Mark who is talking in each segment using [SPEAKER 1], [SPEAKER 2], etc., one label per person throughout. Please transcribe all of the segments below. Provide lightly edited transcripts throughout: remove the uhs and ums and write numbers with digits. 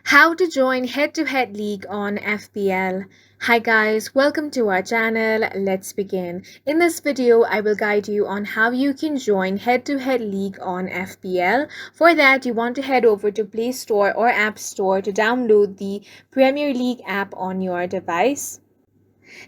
[SPEAKER 1] How to join head-to-head league on FPL. Hi guys, welcome to our channel. Let's begin. In this video, I will guide you on how you can join head-to-head league on FPL. For that, you want to head over to Play Store or App Store to download the Premier League app on your device.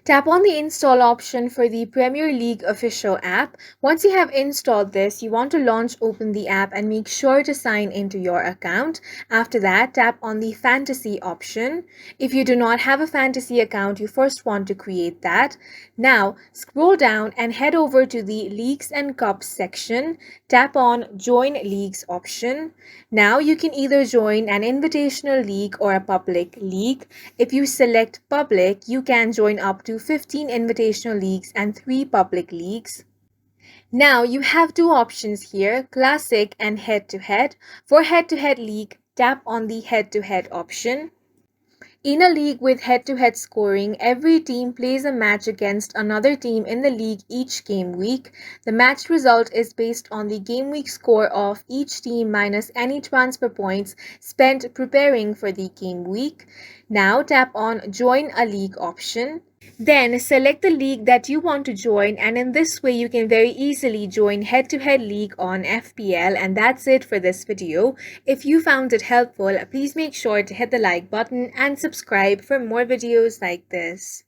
[SPEAKER 1] Tap on the install option for the Premier League official app. Once you have installed this, you want to open the app and make sure to sign into your account. After that, tap on the fantasy option. If you do not have a fantasy account, you first want to create that. Now, scroll down and head over to the Leagues and Cups section. Tap on Join Leagues option. Now you can either join an invitational league or a public league. If you select public, you can join up to 15 invitational leagues and 3 public leagues. Now you have two options here, classic and head-to-head. For head-to-head league, tap on the head-to-head option. In a league with head-to-head scoring, every team plays a match against another team in the league each game week. The match result is based on the game week score of each team minus any transfer points spent preparing for the game week. Now tap on Join a League option. Then select the league that you want to join, and in this way you can very easily join head-to-head league on FPL. And that's it for this video. If you found it helpful, please make sure to hit the like button and subscribe for more videos like this.